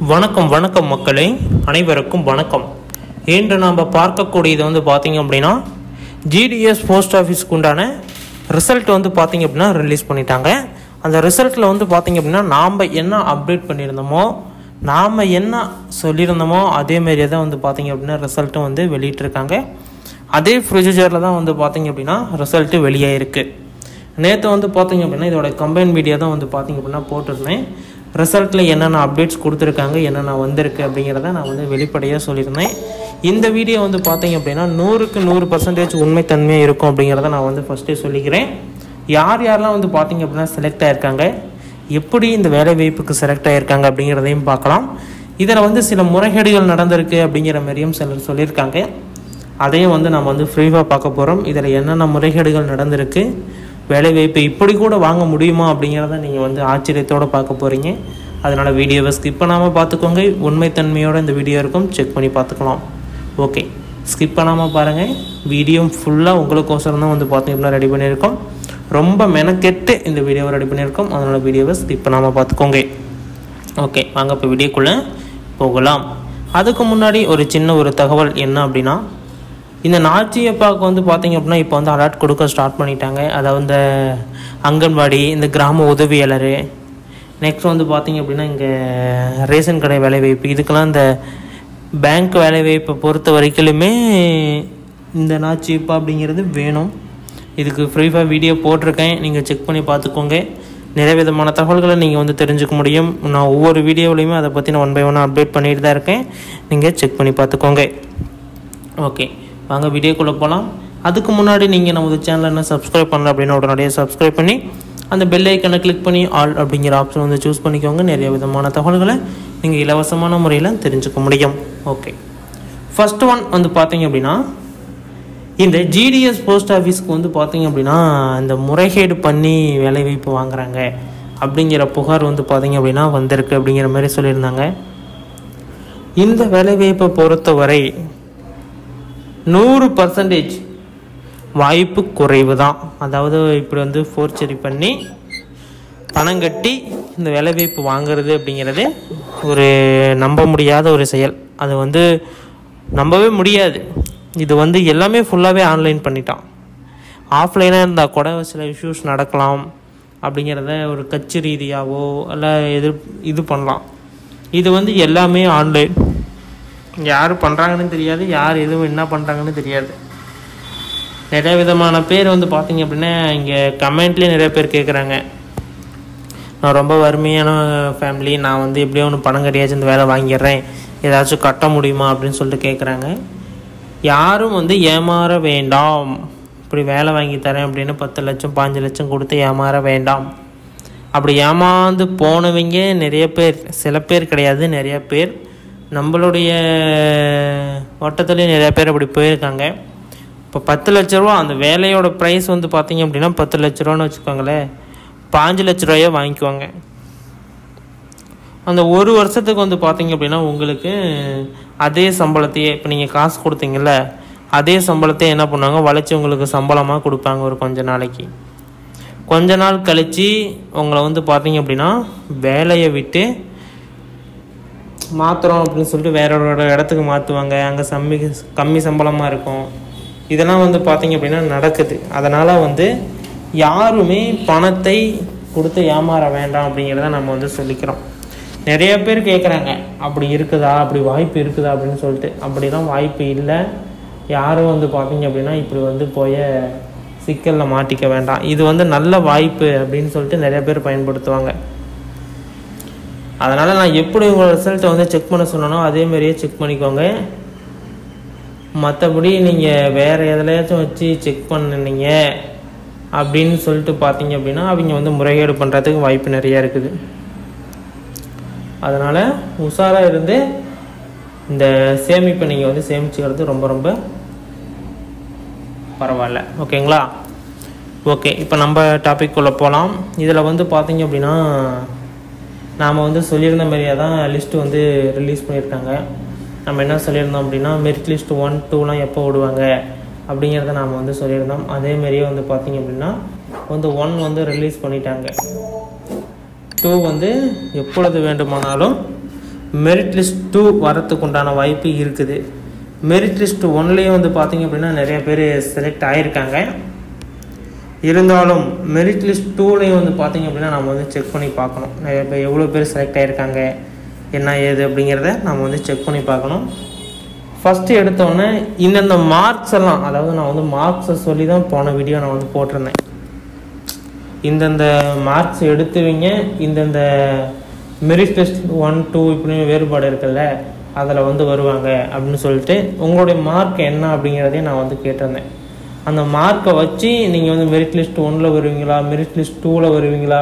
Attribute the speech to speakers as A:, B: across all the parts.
A: வணக்கம் வணக்கம் மக்களே, அனைவருக்கும் வணக்கம். இன்று நாம் பார்க்கக்கூடியது வந்து பார்த்திங்க அப்படின்னா ஜிடிஎஸ் போஸ்ட் ஆஃபீஸ்க்கு உண்டான ரிசல்ட் வந்து பார்த்திங்க அப்படின்னா ரிலீஸ் பண்ணிட்டாங்க. அந்த ரிசல்ட்டில் வந்து பார்த்திங்க அப்படின்னா நாம் என்ன அப்டேட் பண்ணியிருந்தோமோ, நாம் என்ன சொல்லியிருந்தோமோ அதேமாரியே தான் வந்து பார்த்திங்க அப்படின்னா ரிசல்ட்டும் வந்து வெளியிட்டிருக்காங்க. அதே ப்ரொசீஜரில் தான் வந்து பார்த்திங்க அப்படின்னா ரிசல்ட்டு வெளியாகிருக்கு. நேற்று வந்து பார்த்திங்க அப்படின்னா இதோட கம்பைன் வீடியோ தான் வந்து பார்த்திங்க அப்படின்னா போட்டிருந்தேன். ரிசல்ட்டில் என்னென்ன அப்டேட்ஸ் கொடுத்துருக்காங்க, என்னென்ன வந்திருக்கு அப்படிங்கிறத நான் வந்து வெளிப்படையாக சொல்லியிருந்தேன். இந்த வீடியோ வந்து பார்த்திங்க அப்படின்னா 100க்கு 100% உண்மைத்தன்மையாக இருக்கும் அப்படிங்கிறத நான் வந்து ஃபஸ்ட்டே சொல்லிக்கிறேன். யாரெல்லாம் வந்து பார்த்திங்க அப்படின்னா செலக்ட் ஆகிருக்காங்க, எப்படி இந்த வேலை வாய்ப்புக்கு செலக்ட் ஆகிருக்காங்க அப்படிங்கிறதையும் பார்க்கலாம். இதில் வந்து சில முறைகேடுகள் நடந்திருக்கு அப்படிங்கிற மாதிரியும் சிலர் சொல்லியிருக்காங்க. அதையும் வந்து நம்ம வந்து ஃப்ரீவாக பார்க்க போகிறோம். இதில் என்னென்ன முறைகேடுகள் நடந்திருக்கு, வேலை வாய்ப்பு இப்படி கூட வாங்க முடியுமா அப்படிங்கிறத நீங்கள் வந்து ஆச்சரியத்தோடு பார்க்க போகிறீங்க. அதனால் வீடியோவை ஸ்கிப் பண்ணாமல் பார்த்துக்கோங்க. உண்மைத்தன்மையோடு இந்த வீடியோ இருக்கும், செக் பண்ணி பார்த்துக்கலாம். ஓகே, ஸ்கிப் பண்ணாமல் பாருங்கள். வீடியோ ஃபுல்லாக உங்களுக்கோசரம் தான் வந்து பார்த்தீங்கன்னா ரெடி பண்ணியிருக்கோம். ரொம்ப மெனக்கெட்டு இந்த வீடியோவை ரெடி பண்ணியிருக்கோம். அதனால் வீடியோவை ஸ்கிப் பண்ணாமல் பார்த்துக்கோங்க. ஓகே, வாங்க இப்போ வீடியோக்குள்ளே போகலாம். அதுக்கு முன்னாடி ஒரு சின்ன தகவல் என்ன அப்படின்னா, இந்த நாச்சியப்பாவுக்கு வந்து பார்த்திங்க அப்படின்னா இப்போ வந்து அலர்ட் கொடுக்க ஸ்டார்ட் பண்ணிட்டாங்க. அதாவது இந்த அங்கன்வாடி, இந்த கிராம உதவியாளர், நெக்ஸ்ட் வந்து பார்த்திங்க அப்படின்னா இங்கே ரேஷன் கடை வேலைவாய்ப்பு, இதுக்கெல்லாம் இந்த பேங்க் வேலைவாய்ப்பை பொறுத்த வரைக்குமே இந்த நாச்சியப்பா அப்படிங்கிறது வேணும். இதுக்கு ஃப்ரீஃபாக வீடியோ போட்டிருக்கேன், நீங்கள் செக் பண்ணி பார்த்துக்கோங்க. நிறைய விதமான தகவல்களை நீங்கள் வந்து தெரிஞ்சுக்க முடியும். நான் ஒவ்வொரு வீடியோவிலையுமே அதை பற்றி நான் 1 by 1 அப்டேட் பண்ணிட்டு தான் இருக்கேன். நீங்கள் செக் பண்ணி பார்த்துக்கோங்க. ஓகே, வாங்க வீடியோக்குள்ளே போகலாம். அதுக்கு முன்னாடி நீங்கள் நமது சேனலை என்ன சப்ஸ்கிரைப் பண்ணல அப்படின்னா உடனடியாக சப்ஸ்கிரைப் பண்ணி அந்த பெல் ஐக்கனை கிளிக் பண்ணி ஆல் அப்படிங்கிற ஆப்ஷன் வந்து சூஸ் பண்ணிக்கோங்க. நிறைய விதமான தகவல்களை நீங்கள் இலவசமான முறையில் தெரிஞ்சுக்க முடியும். ஓகே, ஃபஸ்ட்டு ஒன் வந்து பார்த்தீங்க அப்படின்னா, இந்த ஜிடிஎஸ் போஸ்ட் ஆஃபீஸ்க்கு வந்து பார்த்தீங்க அப்படின்னா இந்த முறைகேடு பண்ணி வேலைவாய்ப்பு வாங்குறாங்க அப்படிங்கிற புகார் வந்து பார்த்தீங்க அப்படின்னா வந்திருக்கு அப்படிங்கிற மாதிரி சொல்லியிருந்தாங்க. இந்த வேலைவாய்ப்பை பொறுத்தவரை 100% வாய்ப்பு குறைவு தான். அதாவது இப்படி வந்து ஃபோர்ஜரி பண்ணி பணம் கட்டி இந்த வேலைவாய்ப்பு வாங்கிறது அப்படிங்கிறது ஒரு நம்ப முடியாத ஒரு செயல். அது வந்து நம்பவே முடியாது. இது வந்து எல்லாமே ஃபுல்லாகவே ஆன்லைன் பண்ணிட்டான். ஆஃப்லைனாக இருந்தால் கூட சில இஷ்யூஸ் நடக்கலாம் அப்படிங்கிறத ஒரு கட்சி ரீதியாகவோ இல்லை இது பண்ணலாம். இது வந்து எல்லாமே ஆன்லைன். யார் பண்ணுறாங்கன்னு தெரியாது, யார் எதுவும் என்ன பண்ணுறாங்கன்னு தெரியாது. நிறைய விதமான பேர் வந்து பார்த்திங்க அப்படின்னா இங்கே கமெண்ட்லேயே நிறைய பேர் கேட்குறாங்க, நான் ரொம்ப வறுமையான ஃபேமிலி, நான் வந்து எப்படியோ ஒன்று பணம் கட்டியாச்சும் இந்த வேலை வாங்கிடுறேன், ஏதாச்சும் கட்ட முடியுமா அப்படின்னு சொல்லிட்டு கேட்குறாங்க. யாரும் வந்து ஏமாற வேண்டாம். இப்படி வேலை வாங்கி தரேன் அப்படின்னு 10 லட்சம் 5 லட்சம் கொடுத்து ஏமாற வேண்டாம். அப்படி ஏமாந்து போனவங்க நிறைய பேர், சில பேர் கிடையாது, நிறைய பேர். நம்மளுடைய வட்டத்துலேயே நிறைய பேர் அப்படி போயிருக்காங்க. இப்போ 10 லட்ச ரூபா அந்த வேலையோட ப்ரைஸ் வந்து பார்த்திங்க அப்படின்னா 10 லட்ச ரூபான்னு வச்சுக்கோங்களேன், 5 லட்ச ரூபாயே வாங்கிக்குவாங்க. அந்த ஒரு வருஷத்துக்கு வந்து பார்த்திங்க அப்படின்னா உங்களுக்கு அதே சம்பளத்தையே, இப்போ நீங்கள் காசு கொடுத்தீங்கல்ல அதே சம்பளத்தையே என்ன பண்ணுவாங்க, வளைச்சி உங்களுக்கு சம்பளமாக கொடுப்பாங்க. ஒரு கொஞ்ச நாள் கழித்து உங்களை வந்து பார்த்திங்க அப்படின்னா வேலையை விட்டு மாற்றுறோம் அப்படின்னு சொல்லிட்டு வேற ஒரு இடத்துக்கு மாற்றுவாங்க. அங்கே கம்மி சம்பளமாக இருக்கும். இதெல்லாம் வந்து பார்த்திங்க அப்படின்னா நடக்குது. அதனால் வந்து யாருமே பணத்தை கொடுத்து ஏமாற வேண்டாம் அப்படிங்கிறத நம்ம வந்து சொல்லிக்கிறோம். நிறைய பேர் கேட்குறாங்க, அப்படி இருக்குதா, அப்படி வாய்ப்பு இருக்குதா அப்படின்னு சொல்லிட்டு. அப்படிலாம் வாய்ப்பு இல்லை. யாரும் வந்து பார்த்திங்க அப்படின்னா இப்படி வந்து போய் சிக்கலில் மாட்டிக்க வேண்டாம். இது வந்து நல்ல வாய்ப்பு அப்படின்னு சொல்லிட்டு நிறைய பேர் பயன்படுத்துவாங்க. அதனால் நான் எப்படி உங்கள் ரிசல்ட்டை வந்து செக் பண்ண சொன்னனோ அதேமாரியே செக் பண்ணிக்கோங்க. மற்றபடி நீங்கள் வேறு எதுலையாச்சும் வச்சு செக் பண்ணினீங்க அப்படின்னு சொல்லிட்டு பார்த்தீங்க அப்படின்னா அவங்க வந்து முறைகேடு பண்ணுறதுக்கு வாய்ப்பு நிறையா இருக்குது. அதனால் உஷாராக இருந்து இந்த சேமிப்பை நீங்கள் வந்து சேமிச்சுக்கிறது ரொம்ப ரொம்ப பரவாயில்ல. ஓகேங்களா? ஓகே, இப்போ நம்ம டாபிக்குள்ளே போகலாம். இதில் வந்து பார்த்தீங்க அப்படின்னா நாம் வந்து சொல்லியிருந்த மாதிரியே தான் லிஸ்ட்டு வந்து ரிலீஸ் பண்ணியிருக்காங்க. நம்ம என்ன சொல்லியிருந்தோம் அப்படின்னா மெரிட் லிஸ்ட் 1, 2லாம் எப்போ விடுவாங்க அப்படிங்கிறத நாம் வந்து சொல்லியிருந்தோம். அதேமாரியே வந்து பார்த்திங்க அப்படின்னா வந்து 1 வந்து ரிலீஸ் பண்ணிட்டாங்க. 2 வந்து எப்பொழுது வேண்டுமானாலும் மெரிட் லிஸ்ட் 2 வரத்துக்கு உண்டான வாய்ப்பு இருக்குது. மெரிட் லிஸ்ட் 1லேயே வந்து பார்த்திங்க அப்படின்னா நிறைய பேர் செலக்ட் ஆகியிருக்காங்க. இருந்தாலும் மெரிட் லிஸ்ட் 2லேயும் வந்து பார்த்திங்க அப்படின்னா நம்ம வந்து செக் பண்ணி பார்க்கணும். நிறைய பேர் எவ்வளோ பேர் செலக்ட் ஆகியிருக்காங்க, என்ன ஏது அப்படிங்கிறத நம்ம வந்து செக் பண்ணி பார்க்கணும். ஃபஸ்ட்டு எடுத்தோடனே இந்தந்த மார்க்ஸ் எல்லாம், அதாவது நான் வந்து மார்க்ஸை சொல்லி தான் போன வீடியோ நான் வந்து போட்டிருந்தேன். இந்தந்த மார்க்ஸ் எடுத்துவீங்க, இந்தந்த மெரிட் லிஸ்ட் 1, 2 இப்படின்னு வேறுபாடு இருக்குல்ல, அதில் வந்து வருவாங்க அப்படின்னு சொல்லிட்டு உங்களுடைய மார்க் என்ன அப்படிங்கிறதையும் நான் வந்து கேட்டிருந்தேன். அந்த மார்க்கை வச்சு நீங்கள் வந்து மெரிட் லிஸ்ட் 1ல் வருவீங்களா, மெரிட் லிஸ்ட் 2ல் வருவீங்களா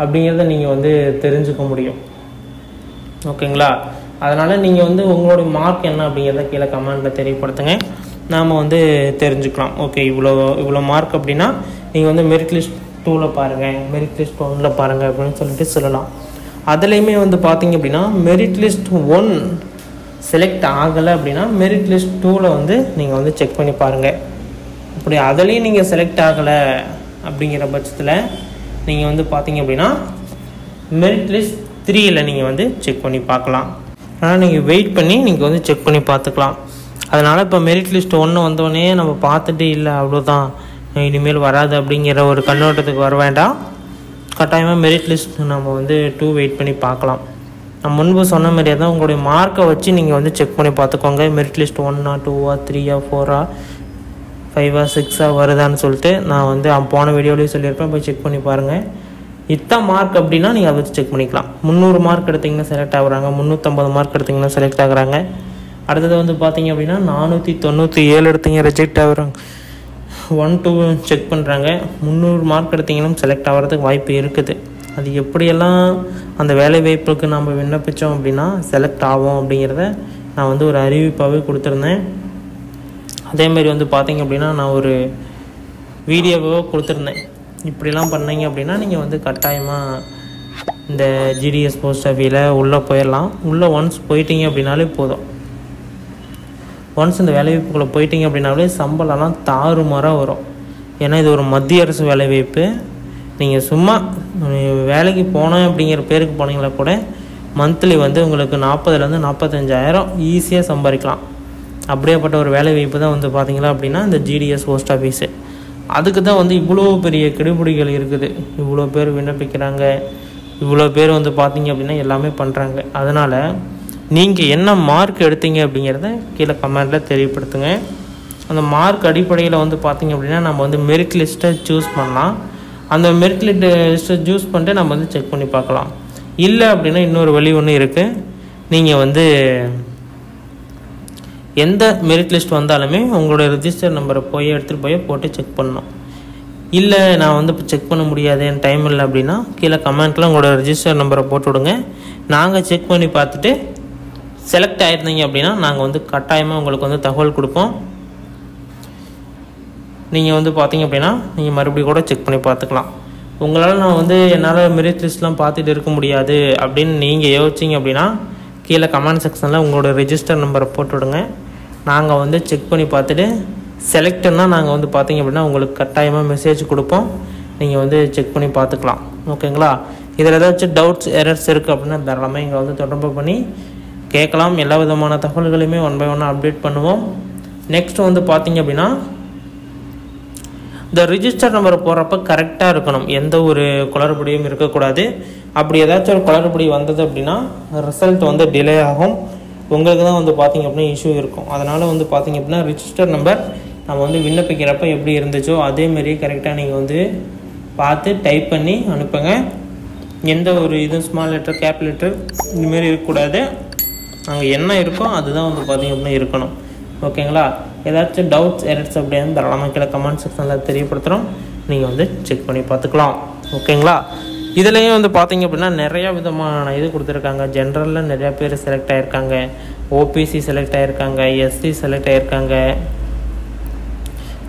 A: அப்படிங்கிறத நீங்கள் வந்து தெரிஞ்சுக்க முடியும். ஓகேங்களா? அதனால் நீங்கள் வந்து உங்களுடைய மார்க் என்ன அப்படிங்கிறத கீழே கமெண்ட்டில் தெரியப்படுத்துங்க, நாம் வந்து தெரிஞ்சுக்கலாம். ஓகே, இவ்வளோ மார்க் அப்படின்னா நீங்கள் வந்து மெரிட் லிஸ்ட் 2ல் பாருங்கள், மெரிட் லிஸ்ட் 1ல் பாருங்கள் அப்படின்னு சொல்லிட்டு சொல்லலாம். அதுலேயுமே வந்து பார்த்திங்க அப்படின்னா மெரிட் லிஸ்ட் 1 செலக்ட் ஆகலை அப்படின்னா மெரிட் லிஸ்ட் 2ல் வந்து நீங்கள் வந்து செக் பண்ணி பாருங்கள். அப்படி அதுலேயும் நீங்கள் செலக்ட் ஆகலை அப்படிங்கிற பட்சத்தில் நீங்கள் வந்து பார்த்திங்க அப்படின்னா மெரிட் லிஸ்ட் 3ல் நீங்கள் வந்து செக் பண்ணி பார்க்கலாம். ஆனால் நீங்கள் வெயிட் பண்ணி நீங்கள் வந்து செக் பண்ணி பார்த்துக்கலாம். அதனால் இப்போ மெரிட் லிஸ்ட் 1 வந்தோடனே நம்ம பார்த்துட்டு இல்லை அவ்வளோதான் இனிமேல் வராது அப்படிங்கிற ஒரு கண்ணோட்டத்துக்கு வர வேண்டாம். கட்டாயமாக மெரிட் லிஸ்ட் நம்ம வந்து 2 வெயிட் பண்ணி பார்க்கலாம். நான் முன்பு சொன்ன மாதிரியே தான் உங்களுடைய மார்க்கை வச்சு நீங்கள் வந்து செக் பண்ணி பார்த்துக்கோங்க. மெரிட் லிஸ்ட் 1, 2, 3, 4, 5, 6 வருதான்னு சொல்லிட்டு நான் வந்து போன வீடியோலேயே சொல்லியிருப்பேன், போய் செக் பண்ணி பாருங்கள். இத்தனை மார்க் அப்படின்னா நீங்கள் அதை வச்சு செக் பண்ணிக்கலாம். 300 மார்க் எடுத்திங்கன்னா செலக்ட் ஆகுறாங்க, 350 மார்க் எடுத்திங்கன்னா செலக்ட் ஆகுறாங்க. அடுத்தது வந்து பார்த்திங்க அப்படின்னா 497 எடுத்திங்க ரிஜெக்ட் ஆகுறாங்க. 1, 2 செக் பண்ணுறாங்க. 300 மார்க் எடுத்திங்கன்னா செலக்ட் ஆகிறதுக்கு வாய்ப்பு இருக்குது. அது எப்படியெல்லாம் அந்த வேலை வாய்ப்புக்கு நம்ம விண்ணப்பித்தோம் அப்படின்னா செலக்ட் ஆகும் அப்படிங்கிறத நான் வந்து ஒரு அறிவிப்பாகவே கொடுத்துருந்தேன். அதேமாரி வந்து பார்த்திங்க அப்படின்னா நான் ஒரு வீடியோவோ கொடுத்துருந்தேன். இப்படிலாம் பண்ணீங்க அப்படின்னா நீங்கள் வந்து கட்டாயமாக இந்த ஜிடிஎஸ் போஸ்ட் ஆஃபீஸில் உள்ளே போயிடலாம். உள்ளே ஒன்ஸ் போயிட்டீங்க அப்படின்னாலே போதும். ஒன்ஸ் இந்த வேலைவாய்ப்புக்குள்ளே போயிட்டீங்க அப்படின்னாலே சம்பளம்லாம் தாறுமாறாக வரும். ஏன்னா இது ஒரு மத்திய அரசு வேலைவாய்ப்பு. நீங்கள் சும்மா வேலைக்கு போனேன் அப்படிங்கிற பேருக்கு போனீங்களா கூட மந்த்லி வந்து உங்களுக்கு 40,000 45,000 ஈஸியாக சம்பாதிக்கலாம். அப்படியேப்பட்ட ஒரு வேலை வாய்ப்பு தான் வந்து பார்த்தீங்களா அப்படின்னா இந்த ஜிடிஎஸ் போஸ்ட் ஆஃபீஸு. அதுக்கு தான் வந்து இவ்வளோ பெரிய கெடுபிடிகள் இருக்குது. இவ்வளோ பேர் விண்ணப்பிக்கிறாங்க, இவ்வளோ பேர் வந்து பார்த்தீங்க அப்படின்னா எல்லாமே பண்ணுறாங்க. அதனால் நீங்கள் என்ன மார்க் எடுத்தீங்க அப்படிங்கிறத கீழே கமெண்ட்டில் தெரியப்படுத்துங்க. அந்த மார்க் அடிப்படையில் வந்து பார்த்தீங்க அப்படின்னா நம்ம வந்து மெரிட் லிஸ்ட்டை சூஸ் பண்ணலாம். அந்த மெரிட் லிஸ்ட்டை சூஸ் பண்ணிட்டு நம்ம வந்து செக் பண்ணி பார்க்கலாம். இல்லை அப்படின்னா இன்னொரு வழி ஒன்று இருக்குது. நீங்கள் வந்து எந்த மெரிட் லிஸ்ட் வந்தாலுமே உங்களோட ரெஜிஸ்டர் நம்பரை எடுத்துகிட்டு போய் போட்டு செக் பண்ணணும். இல்லை நான் வந்து இப்போ செக் பண்ண முடியாது, என் டைம் இல்லை அப்படின்னா கீழே கமெண்ட்டில் உங்களோட ரெஜிஸ்டர் நம்பரை போட்டு விடுங்க. நாங்கள் செக் பண்ணி பார்த்துட்டு செலக்ட் ஆகிருந்தீங்க அப்படின்னா நாங்கள் வந்து கட்டாயமாக உங்களுக்கு வந்து தகவல் கொடுப்போம். நீங்கள் வந்து பார்த்தீங்க அப்படின்னா நீங்கள் மறுபடியும் கூட செக் பண்ணி பார்த்துக்கலாம். உங்களால் நான் வந்து என்னால் மெரிட் லிஸ்ட்லாம் பார்த்துட்டு இருக்க முடியாது அப்படின்னு நீங்கள் யோசிச்சிங்க அப்படின்னா கீழே கமெண்ட் செக்ஷனில் உங்களோட ரெஜிஸ்டர் நம்பரை போட்டு விடுங்க. நாங்கள் வந்து செக் பண்ணி பார்த்துட்டு செலக்ட்னா நாங்கள் வந்து பார்த்தீங்க அப்படின்னா உங்களுக்கு கட்டாயமாக மெசேஜ் கொடுப்போம். நீங்கள் வந்து செக் பண்ணி பார்த்துக்கலாம். ஓகேங்களா? இதில் ஏதாச்சும் டவுட்ஸ் எரர்ஸ் இருக்குது அப்படின்னா தாராளமாக இங்கே வந்து தொடர்பு பண்ணி கேட்கலாம். எல்லா விதமான தகவல்களையுமே 1 by 1 அப்டேட் பண்ணுவோம். நெக்ஸ்ட் வந்து பார்த்தீங்க அப்படின்னா இந்த ரிஜிஸ்டர் நம்பரை போடுறப்ப கரெக்டாக இருக்கணும், எந்த ஒரு குளறுபடியும் இருக்கக்கூடாது. அப்படி ஏதாச்சும் ஒரு குளறுபடி வந்தது அப்படின்னா ரிசல்ட் வந்து டிலே ஆகும், உங்களுக்கு தான் வந்து பார்த்திங்க அப்படின்னா இஷ்யூ இருக்கும். அதனால் வந்து பார்த்திங்க அப்படின்னா ரிஜிஸ்டர் நம்பர் நம்ம வந்து விண்ணப்பிக்கிறப்ப எப்படி இருந்துச்சோ அதேமாரி கரெக்டாக நீங்கள் வந்து பார்த்து டைப் பண்ணி அனுப்புங்க. எந்த ஒரு இதுவும் ஸ்மால் லெட்டர் கேப் லெட்டர் இதுமாரி இருக்கக்கூடாது. அங்கே என்ன இருக்கோ அதுதான் வந்து பார்த்திங்க அப்படின்னா இருக்கணும். ஓகேங்களா? ஏதாச்சும் டவுட்ஸ் எரர்ஸ் அப்படின்னு தாராளமாக கீழே கமெண்ட் செக்ஷனில் தெரியப்படுத்துகிறோம். நீங்கள் வந்து செக் பண்ணி பார்த்துக்கலாம். ஓகேங்களா? இதுலேயும் வந்து பார்த்திங்க அப்படின்னா நிறையா விதமான இது கொடுத்துருக்காங்க. ஜென்ரலில் நிறையா பேர் செலக்ட் ஆகிருக்காங்க, ஓபிசி செலக்ட் ஆகிருக்காங்க, எஸ்சி செலக்ட் ஆகிருக்காங்க,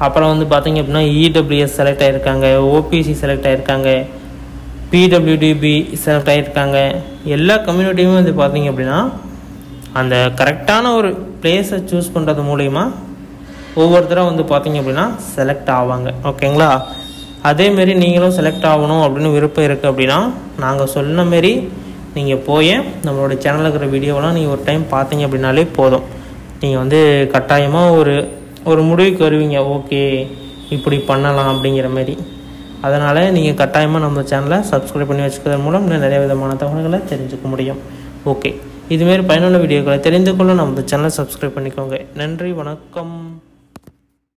A: அப்புறம் வந்து பார்த்திங்க அப்படின்னா இடபிள்யூஎஸ் செலக்ட் ஆகிருக்காங்க, ஓபிசி செலக்ட் ஆகிருக்காங்க, பிடபிள்யூடிபி செலக்ட் ஆகிருக்காங்க. எல்லா கம்யூனிட்டியுமே வந்து பார்த்திங்க அப்படின்னா அந்த கரெக்டான ஒரு பிளேஸை சூஸ் பண்ணுறது மூலிமா ஒவ்வொருத்தரும் வந்து பார்த்திங்க அப்படின்னா செலக்ட் ஆவாங்க. ஓகேங்களா? அதேமாரி நீங்களும் செலக்ட் ஆகணும் அப்படின்னு விருப்பம் இருக்குது அப்படின்னா நாங்கள் சொன்ன மாரி நீங்கள் போய் நம்மளோட சேனலில் இருக்கிற வீடியோவெல்லாம் நீங்கள் ஒரு டைம் பார்த்தீங்க அப்படின்னாலே போதும். நீங்கள் வந்து கட்டாயமாக ஒரு முடிவுக்கு வருவீங்க, ஓகே இப்படி பண்ணலாம் அப்படிங்கிற மாதிரி. அதனால் நீங்கள் கட்டாயமாக நம்ம சேனலை சப்ஸ்கிரைப் பண்ணி வச்சுக்கிறதன் மூலம் இன்னும் நிறைய விதமான தகவல்களை தெரிஞ்சுக்க முடியும். ஓகே, இதுமாரி பயனுள்ள வீடியோக்களை தெரிந்து கொள்ள நம்ம சேனலை சப்ஸ்கிரைப் பண்ணிக்கோங்க. நன்றி, வணக்கம்.